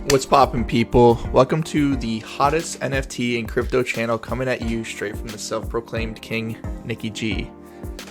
What's poppin', people? Welcome to the hottest NFT and crypto channel coming at you straight from the self-proclaimed king, NickyG.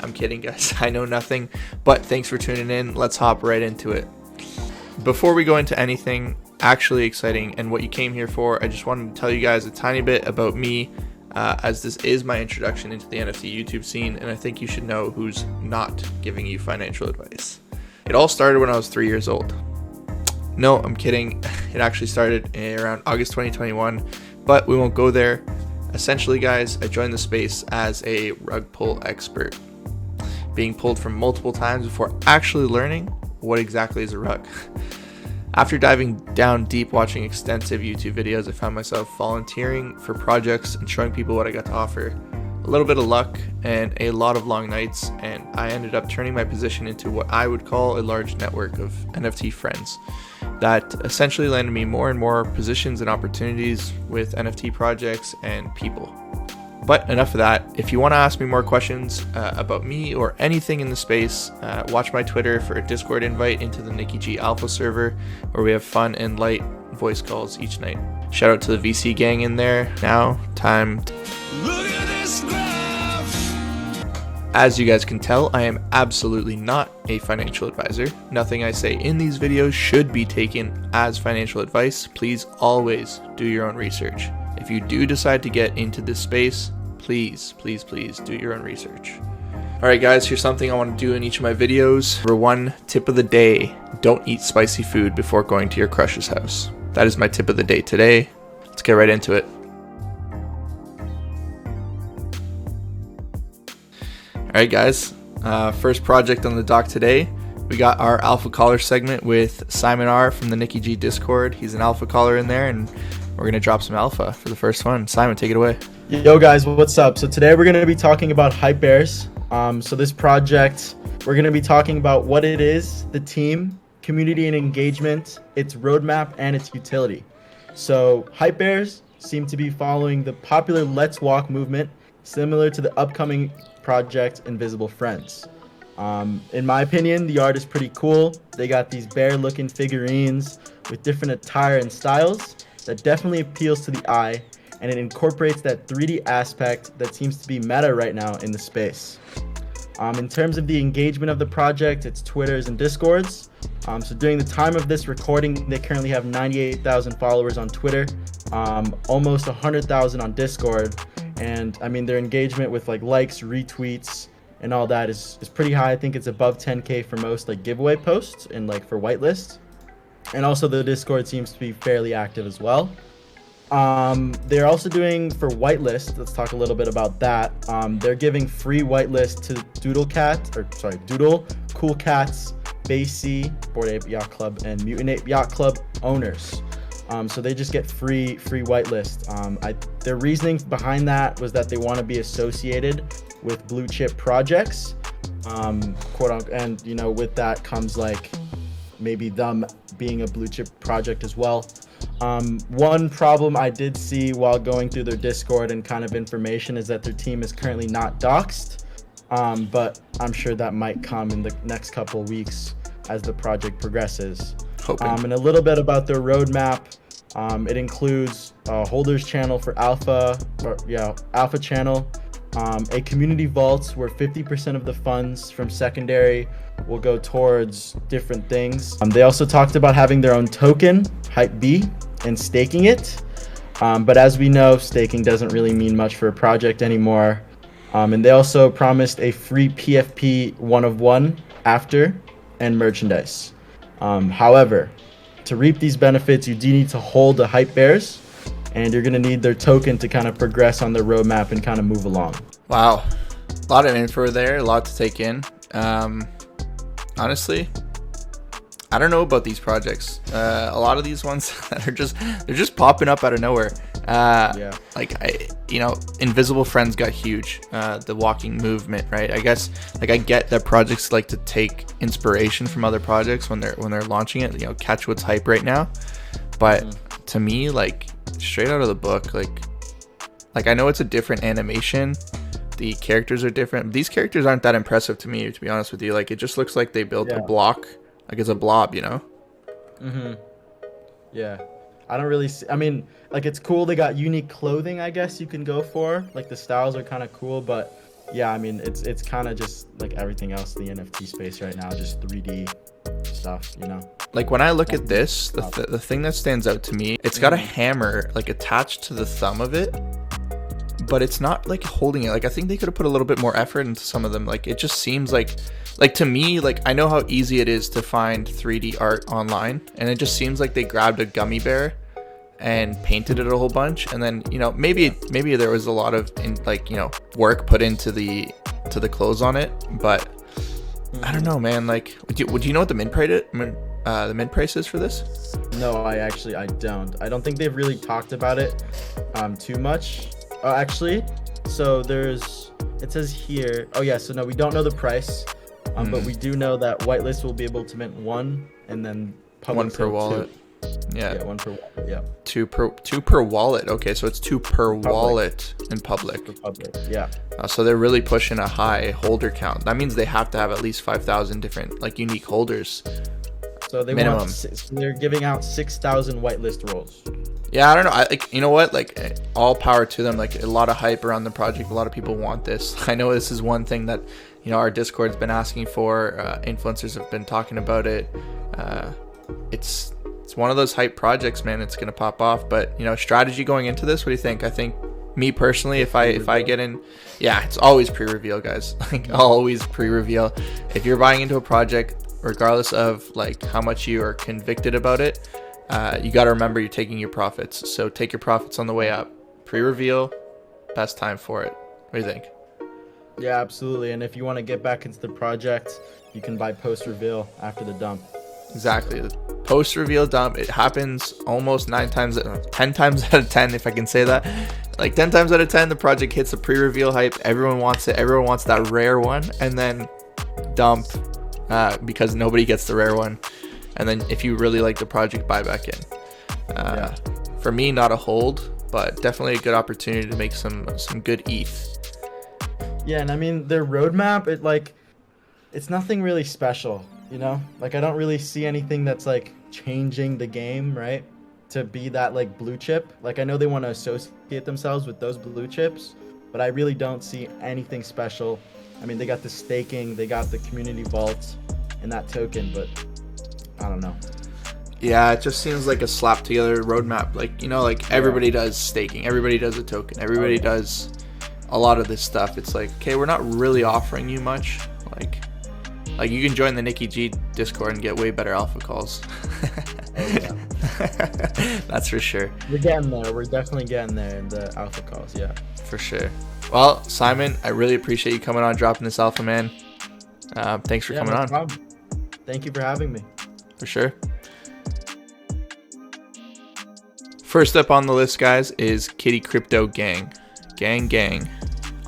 I'm kidding, guys. I know nothing, but thanks for tuning in. Let's hop right into it. Before we go into anything actually exciting and what you came here for, I just wanted to tell you guys a tiny bit about me, as this is my introduction into the NFT YouTube scene, and I think you should know who's not giving you financial advice. It all started when I was 3 years old. No, I'm kidding. It actually started around August 2021, but we won't go there. Essentially, guys, I joined the space as a rug pull expert, being pulled from multiple times before actually learning what exactly is a rug. After diving down deep watching extensive YouTube videos, I found myself volunteering for projects and showing people what I got to offer. A little bit of luck and a lot of long nights, and I ended up turning my position into what I would call a large network of NFT friends that essentially landed me more and more positions and opportunities with NFT projects and people. But enough of that. If you want to ask me more questions about me or anything in the space, watch my Twitter for a Discord invite into the NickyG Alpha server, where we have fun and light voice calls each night. Shout out to the VC gang in there. Now, time to look at this graph. As you guys can tell, I am absolutely not a financial advisor. Nothing I say in these videos should be taken as financial advice. Please always do your own research. If you do decide to get into this space, please do your own research. Alright guys, here's something I want to do in each of my videos. Number one, tip of the day: don't eat spicy food before going to your crush's house. That is my tip of the day today. Let's get right into it. Alright guys, first project on the dock today. We got our alpha caller segment with Simon R from the NickyG Discord. He's an alpha caller in there, and we're going to drop some alpha for the first one. Simon, take it away. Yo guys, what's up? So today we're going to be talking about HAPEBEAST. So this project, we're going to be talking about what it is, the team, community and engagement, its roadmap, and its utility. So HAPEBEAST seem to be following the popular Let's Walk movement, similar to the upcoming project Invisible Friends. In my opinion, the art is pretty cool. They got these bear looking figurines with different attire and styles that definitely appeals to the eye, and it incorporates that 3D aspect that seems to be meta right now in the space. In terms of the engagement of the project, it's Twitters and Discords. So during the time of this recording, they currently have 98,000 followers on Twitter, almost 100,000 on Discord, and I mean their engagement with likes, retweets, and all that is pretty high. I think it's above 10K for most giveaway posts and for whitelist. And also the Discord seems to be fairly active as well. They're also doing for whitelist. Let's talk a little bit about that. They're giving free whitelist to Doodle, Cool Cats, Bay C, Bored Ape Yacht Club, and Mutant Ape Yacht Club owners. So they just get free whitelist. Their reasoning behind that was that they want to be associated with blue chip projects, quote unquote, and with that comes maybe them being a blue chip project as well. One problem I did see while going through their Discord and kind of information is that their team is currently not doxed, but I'm sure that might come in the next couple weeks as the project progresses. And a little bit about their roadmap. It includes a holders channel for alpha channel, a community vaults where 50% of the funds from secondary will go towards different things. They also talked about having their own token, HAPEBEAST, and staking it. But as we know, staking doesn't really mean much for a project anymore. And they also promised a free PFP 1 after and merchandise. However, to reap these benefits, you do need to hold the HAPEBEAST, and you're going to need their token to kind of progress on their roadmap and kind of move along. Wow. A lot of info there, a lot to take in. Honestly, I don't know about these projects. A lot of these ones that they're just popping up out of nowhere. Invisible Friends got huge. The walking movement, right? I guess I get that projects like to take inspiration from other projects when they're launching it. Catch what's hype right now. But to me, straight out of the book, I know it's a different animation. The characters are different. These characters aren't that impressive to me, to be honest with you. It just looks like they built a block, it's a blob, Yeah. I don't really see, I mean, like, it's cool they got unique clothing, I guess you can go for. Like, the styles are kind of cool, but yeah, I mean, it's kind of just like everything else in the NFT space right now, just 3D stuff, you know? Like when I look at this, the thing that stands out to me, it's got a hammer like attached to the thumb of it, but it's not like holding it. Like I think they could have put a little bit more effort into some of them. Like it just seems like to me, like I know how easy it is to find 3D art online, and it just seems like they grabbed a gummy bear and painted it a whole bunch, and then, you know, maybe there was a lot of work put into the clothes on it, but I don't know, man. Like, would you know what the mint price is for this? No, I don't. I don't think they've really talked about it too much. Actually, so it says here. Oh yeah, so no, we don't know the price, but we do know that whitelist will be able to mint one, and then one per wallet. Two. Yeah, one per wallet. Yeah. Two per wallet. Okay, so it's two per wallet in public. Yeah. So they're really pushing a high holder count. That means they have to have at least 5,000 different like unique holders. So minimum. They're giving out 6,000 whitelist rolls. Yeah, I don't know. You know what? Like, all power to them. Like, a lot of hype around the project. A lot of people want this. I know this is one thing that, you know, our Discord's been asking for. Influencers have been talking about it. It's one of those hype projects, man. It's gonna pop off. But, you know, strategy going into this. What do you think? I think, me personally, if I get in, yeah, it's always pre-reveal, guys. Like, always pre-reveal. If you're buying into a project, regardless of like how much you are convicted about it, you got to remember you're taking your profits. So take your profits on the way up. Pre-reveal, best time for it. What do you think? Yeah, absolutely. And if you want to get back into the project, you can buy post-reveal after the dump. Exactly. The post-reveal dump, it happens almost 10 times out of 10, if I can say that. Like 10 times out of 10, the project hits the pre-reveal hype. Everyone wants it. Everyone wants that rare one, and then dump because nobody gets the rare one. And then if you really like the project, buy back in. For me, not a hold, but definitely a good opportunity to make some good ETH. Yeah, and I mean, their roadmap, it's nothing really special, you know? Like, I don't really see anything that's like changing the game, right? To be that like blue chip. Like, I know they want to associate themselves with those blue chips, but I really don't see anything special. I mean, they got the staking, they got the community vault and that token, but I don't know. Yeah, it just seems like a slap together roadmap. Like, you know, like everybody does staking, everybody does a token, everybody does a lot of this stuff. It's like, okay, we're not really offering you much. Like you can join the NickyG Discord and get way better alpha calls. That's for sure. We're getting there. We're definitely getting there in the alpha calls. Yeah, for sure. Well, Simon, I really appreciate you coming on, dropping this alpha, man. Thanks for coming on. Problem. Thank you for having me. For sure. First up on the list, guys, is Kitty Crypto Gang. Gang.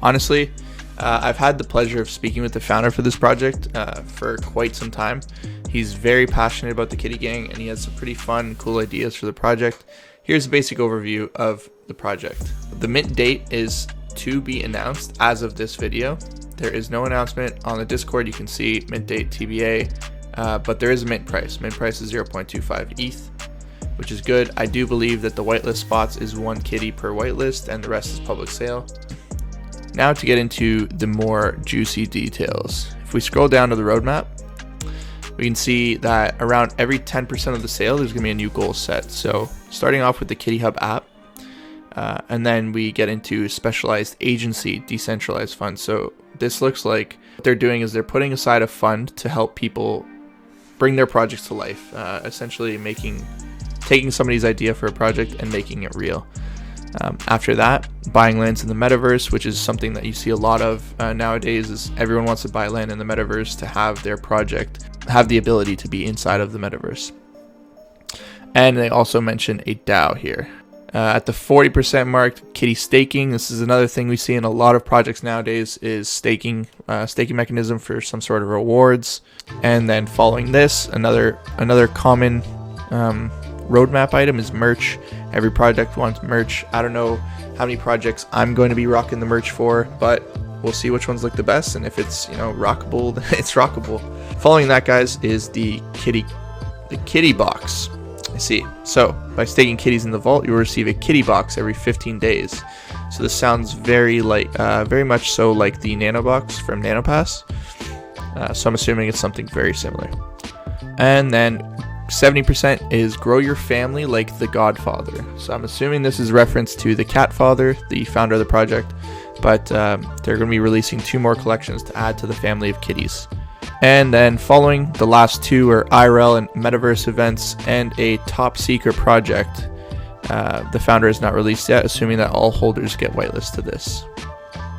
Honestly, I've had the pleasure of speaking with the founder for this project for quite some time. He's very passionate about the Kitty Gang, and he has some pretty fun, cool ideas for the project. Here's a basic overview of the project. The mint date is to be announced as of this video. There is no announcement on the Discord. You can see mint date TBA, but there is a mint price. Mint price is 0.25 ETH, which is good. I do believe that the whitelist spots is 1 kitty per whitelist, and the rest is public sale. Now to get into the more juicy details. If we scroll down to the roadmap, we can see that around every 10% of the sale, there's gonna be a new goal set. So starting off with the Kitty Hub app, and then we get into specialized agency, decentralized funds. So this looks like what they're doing is they're putting aside a fund to help people bring their projects to life, essentially taking somebody's idea for a project and making it real. After that, buying lands in the metaverse, which is something that you see a lot of nowadays, is everyone wants to buy land in the metaverse to have their project have the ability to be inside of the metaverse. And they also mention a DAO here. At the 40% mark, Kitty staking. This is another thing we see in a lot of projects nowadays, is staking mechanism for some sort of rewards. And then following this, another common roadmap item is merch. Every project wants merch. I don't know how many projects I'm going to be rocking the merch for, but we'll see which ones look the best, and if it's, you know, rockable, then it's rockable. Following that, guys, is the kitty box. I see. So by staking kitties in the vault, you'll receive a kitty box every 15 days. So this sounds very much so like the nano box from NanoPass. So I'm assuming it's something very similar. And then 70% is grow your family like the Godfather. So I'm assuming this is reference to the Cat Father, the founder of the project. But they're going to be releasing 2 more collections to add to the family of kitties. And then following, the last 2 are IRL and Metaverse events and a top secret project. The founder is not released yet, assuming that all holders get whitelist to this.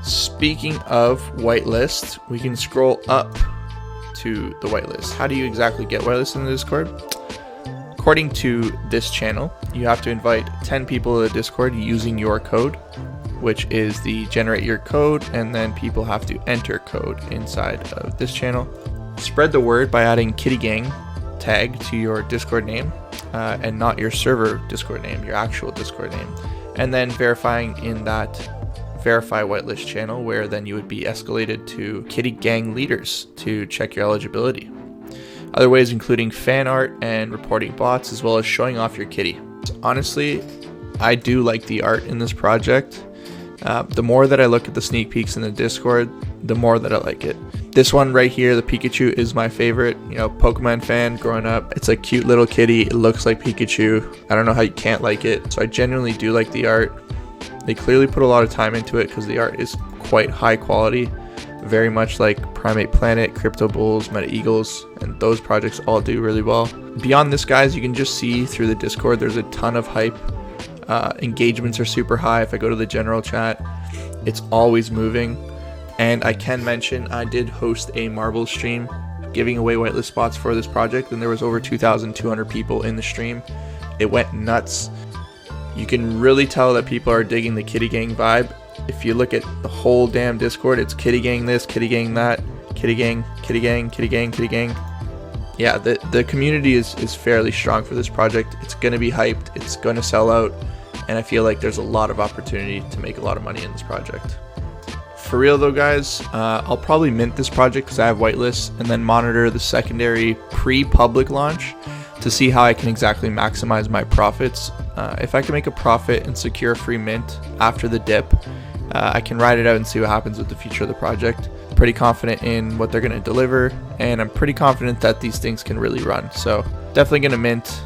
Speaking of whitelist, we can scroll up to the whitelist. How do you exactly get whitelist in the Discord? According to this channel, you have to invite 10 people to the Discord using your code, which is the generate your code, and then people have to enter code inside of this channel. Spread the word by adding Kitty Gang tag to your Discord name, and not your server Discord name, your actual Discord name, and then verifying in that verify whitelist channel, where then you would be escalated to Kitty Gang leaders to check your eligibility. Other ways including fan art and reporting bots, as well as showing off your kitty. Honestly, I do like the art in this project. The more that I look at the sneak peeks in the Discord, the more that I like it. This one right here, the Pikachu, is my favorite. You know, Pokemon fan growing up. It's a cute little kitty. It looks like Pikachu. I don't know how you can't like it. So I genuinely do like the art. They clearly put a lot of time into it because the art is quite high quality. Very much like Primate Planet, Crypto Bulls, Meta Eagles, and those projects all do really well. Beyond this, guys, you can just see through the Discord, there's a ton of hype. Engagements are super high. If I go to the general chat, it's always moving. And I can mention, I did host a marble stream giving away whitelist spots for this project, and there was over 2,200 people in the stream. It went nuts. You can really tell that people are digging the Kitty Gang vibe. If you look at the whole damn Discord, it's Kitty Gang this, Kitty Gang that, Kitty Gang, Kitty Gang, Kitty Gang, Kitty Gang. Yeah, the community is fairly strong for this project. It's going to be hyped. It's going to sell out. And I feel like there's a lot of opportunity to make a lot of money in this project. For real though, guys, I'll probably mint this project because I have whitelists, and then monitor the secondary pre-public launch to see how I can exactly maximize my profits. If I can make a profit and secure a free mint after the dip, I can ride it out and see what happens with the future of the project. Pretty confident in what they're going to deliver, and I'm pretty confident that these things can really run. So definitely going to mint,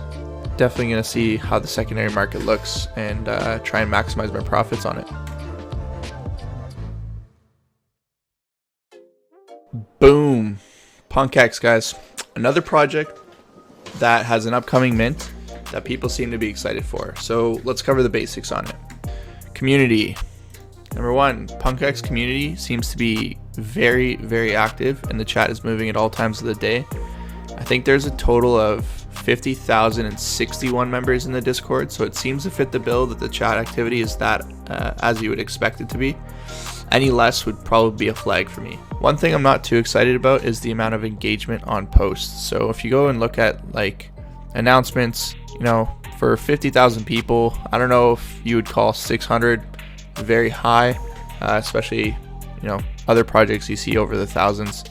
definitely going to see how the secondary market looks, and try and maximize my profits on it. Boom. PunkX, guys. Another project that has an upcoming mint that people seem to be excited for. So let's cover the basics on it. Community. Number 1, PunkX community seems to be very, very active, and the chat is moving at all times of the day. I think there's a total of 50,061 members in the Discord, so it seems to fit the bill that the chat activity is that as you would expect it to be. Any less would probably be a flag for me. One thing I'm not too excited about is the amount of engagement on posts. So if you go and look at like announcements, you know, for 50,000 people, I don't know if you would call 600 very high, especially, you know, other projects you see over the thousands.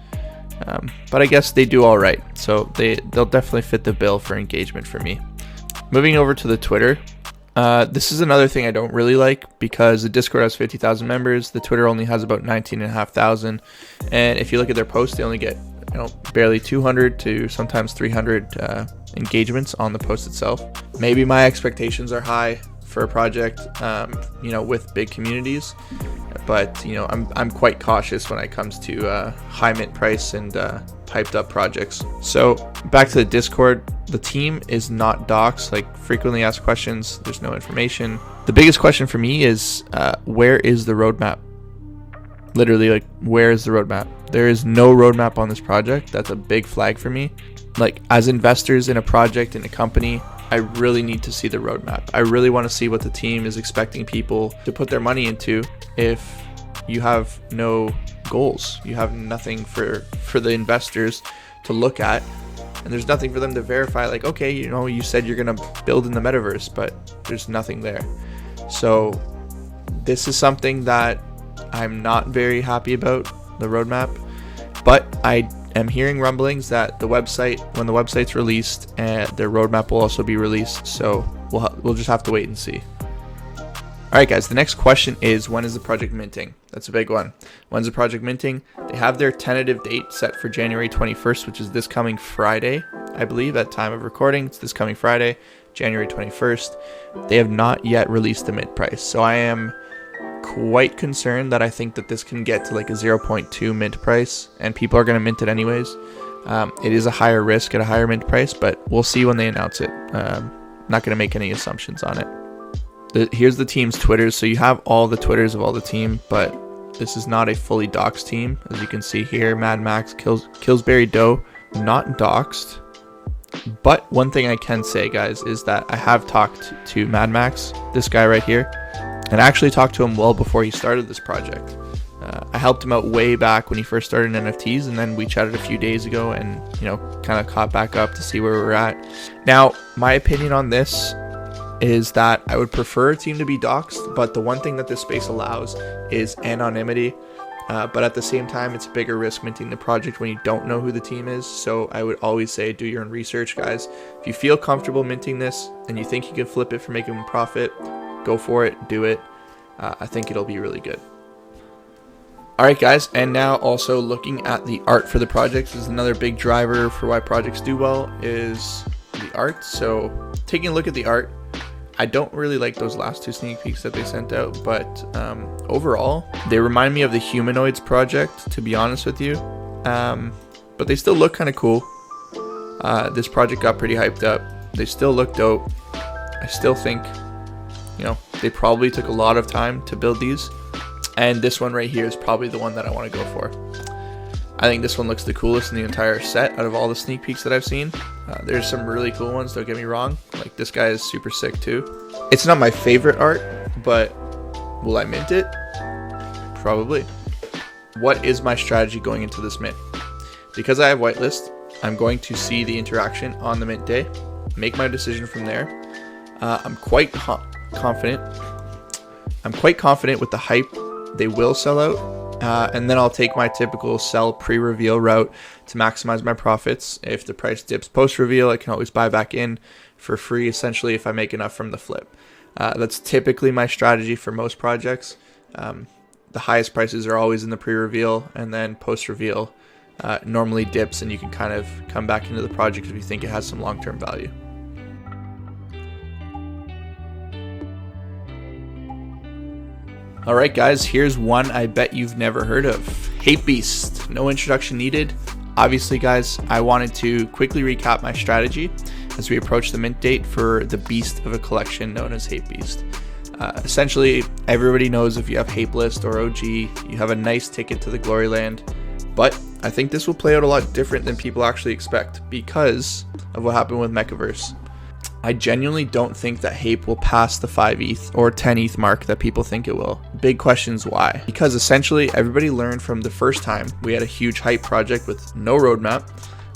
But I guess they do all right. So they'll definitely fit the bill for engagement for me. Moving over to the Twitter. This is another thing I don't really like, because the Discord has 50,000 members, the Twitter only has about 19,500, and if you look at their posts, they only get, you know, barely 200 to sometimes 300 engagements on the post itself. Maybe my expectations are high for a project, you know, with big communities, but you know, I'm quite cautious when it comes to high mint price and hyped up projects. So back to the Discord, the team is not docs, like frequently asked questions, there's no information. The biggest question for me is where is the roadmap? Literally, like, where is the roadmap? There is no roadmap on this project. That's a big flag for me. Like, as investors in a project, in a company, I really need to see the roadmap. I really want to see what the team is expecting people to put their money into. If you have no goals, you have nothing for the investors to look at, and there's nothing for them to verify, like, okay, you know, you said you're gonna build in the metaverse, but there's nothing there. So this is something that I'm not very happy about, the roadmap, but I am hearing rumblings that when the website's released, their roadmap will also be released. So we'll just have to wait and see. All right, guys, the next question is, when is the project minting? That's a big one. When's the project minting? They have their tentative date set for January 21st, which is this coming Friday, I believe, at time of recording. It's this coming Friday, January 21st. They have not yet released the mint price. So I am quite concerned that I think that this can get to like a 0.2 mint price, and people are going to mint it anyways. It is a higher risk at a higher mint price, but we'll see when they announce it. Not going to make any assumptions on it. Here's the team's Twitters. So you have all the Twitters of all the team, but this is not a fully doxed team. As you can see here, Mad Max, Killsbury Doe, not doxed. But one thing I can say, guys, is that I have talked to Mad Max, this guy right here, and I actually talked to him well before he started this project. I helped him out way back when he first started in NFTs, and then we chatted a few days ago and, kind of caught back up to see where we're at. Now, my opinion on this is that I would prefer a team to be doxed, but the one thing that this space allows is anonymity. But at the same time, it's a bigger risk minting the project when you don't know who the team is. So I would always say do your own research, guys. If you feel comfortable minting this and you think you can flip it for making a profit, go for it, do it. I think it'll be really good. Alright, guys, and now also looking at the art for the project is another big driver for why projects do well is the art. So taking a look at the art, I don't really like those last two sneak peeks that they sent out, but overall, they remind me of the Humanoids project, to be honest with you. But they still look kind of cool. This project got pretty hyped up. They still look dope. I still think, they probably took a lot of time to build these. And this one right here is probably the one that I want to go for. I think this one looks the coolest in the entire set out of all the sneak peeks that I've seen. There's some really cool ones, don't get me wrong. Like this guy is super sick too. It's not my favorite art, but will I mint it? Probably. What is my strategy going into this mint? Because I have whitelist, I'm going to see the interaction on the mint day, make my decision from there. I'm quite confident. I'm quite confident with the hype they will sell out. And then I'll take my typical sell pre-reveal route to maximize my profits. If the price dips post-reveal, I can always buy back in for free, essentially, if I make enough from the flip. That's typically my strategy for most projects. The highest prices are always in the pre-reveal, and then post-reveal normally dips, and you can kind of come back into the project if you think it has some long-term value. Alright, guys, here's one I bet you've never heard of. HAPEBEAST. No introduction needed. Obviously, guys, I wanted to quickly recap my strategy as we approach the mint date for the beast of a collection known as HAPEBEAST. Essentially, everybody knows if you have HAPEList or OG, you have a nice ticket to the glory land. But I think this will play out a lot different than people actually expect because of what happened with Mechaverse. I genuinely don't think that HAPE will pass the 5 ETH or 10 ETH mark that people think it will. Big question is why. Because essentially everybody learned from the first time we had a huge hype project with no roadmap,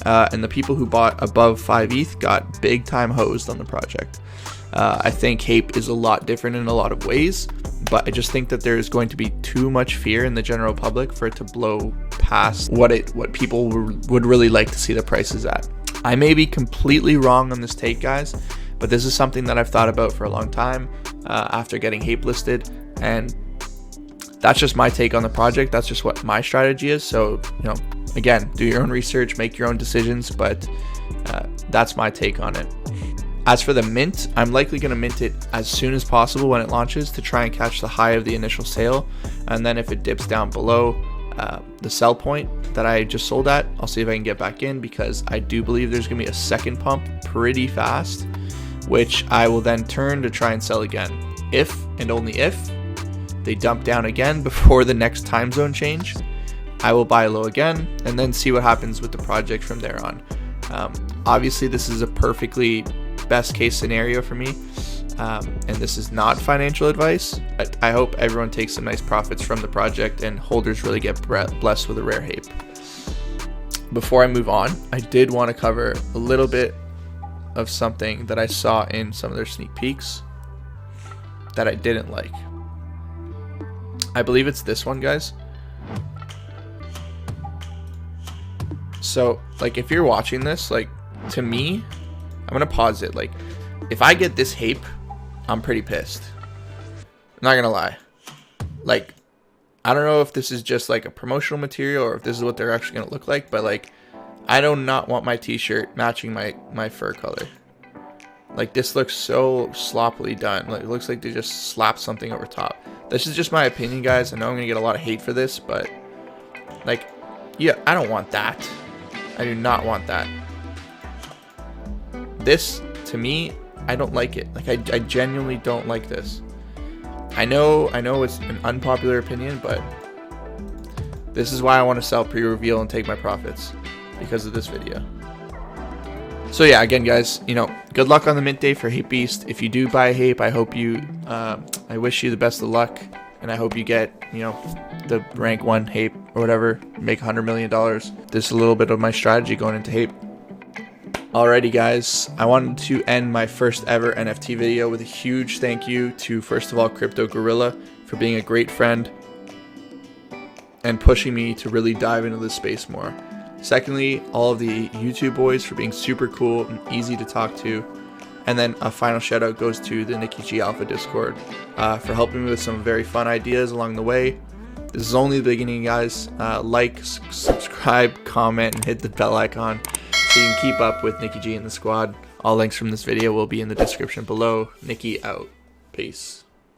and the people who bought above 5 ETH got big time hosed on the project. I think HAPE is a lot different in a lot of ways, but I just think that there is going to be too much fear in the general public for it to blow past what people would really like to see the prices at. I may be completely wrong on this take, guys, but this is something that I've thought about for a long time after getting HAPE listed, and that's just my take on the project. That's just what my strategy is. So, again, do your own research, make your own decisions, but that's my take on it. As for the mint, I'm likely going to mint it as soon as possible when it launches to try and catch the high of the initial sale, and then if it dips down below the sell point that I just sold at, I'll see if I can get back in, because I do believe there's gonna be a second pump pretty fast, which I will then turn to try and sell again. If and only if they dump down again before the next time zone change, I will buy low again and then see what happens with the project from there on. Obviously this is a perfectly best case scenario for me, and this is not financial advice, but I hope everyone takes some nice profits from the project and holders really get blessed with a rare HAPE. Before I move on, I did want to cover a little bit of something that I saw in some of their sneak peeks that I didn't like. I believe it's this one, guys. So like if you're watching this, like to me, I'm gonna pause it. Like if I get this HAPE, I'm pretty pissed. I'm not gonna lie. Like I don't know if this is just like a promotional material or if this is what they're actually gonna look like, but like I do not want my t-shirt matching my fur color. Like this looks so sloppily done. Like it looks like they just slapped something over top. This is just my opinion, guys. I know I'm gonna get a lot of hate for this, but like, yeah, I don't want that. I do not want that. This, to me, I don't like it. Like I genuinely don't like this. I know it's an unpopular opinion, but this is why I want to sell pre-reveal and take my profits, because of this video. So yeah, again, guys, you know, good luck on the mint day for HAPEBEAST. If you do buy HAPE, I hope you, I wish you the best of luck, and I hope you get, you know, the rank 1 HAPE or whatever, make $100 million. This is a little bit of my strategy going into HAPE. Alrighty, guys, I wanted to end my first ever NFT video with a huge thank you to, first of all, Crypto Gorilla for being a great friend and pushing me to really dive into this space more. Secondly, all of the YouTube boys for being super cool and easy to talk to. And then a final shout out goes to the NickyG Alpha Discord for helping me with some very fun ideas along the way. This is only the beginning, guys. Like, subscribe, comment, and hit the bell icon so you can keep up with NickyG and the squad. All links from this video will be in the description below. Nicky out. Peace.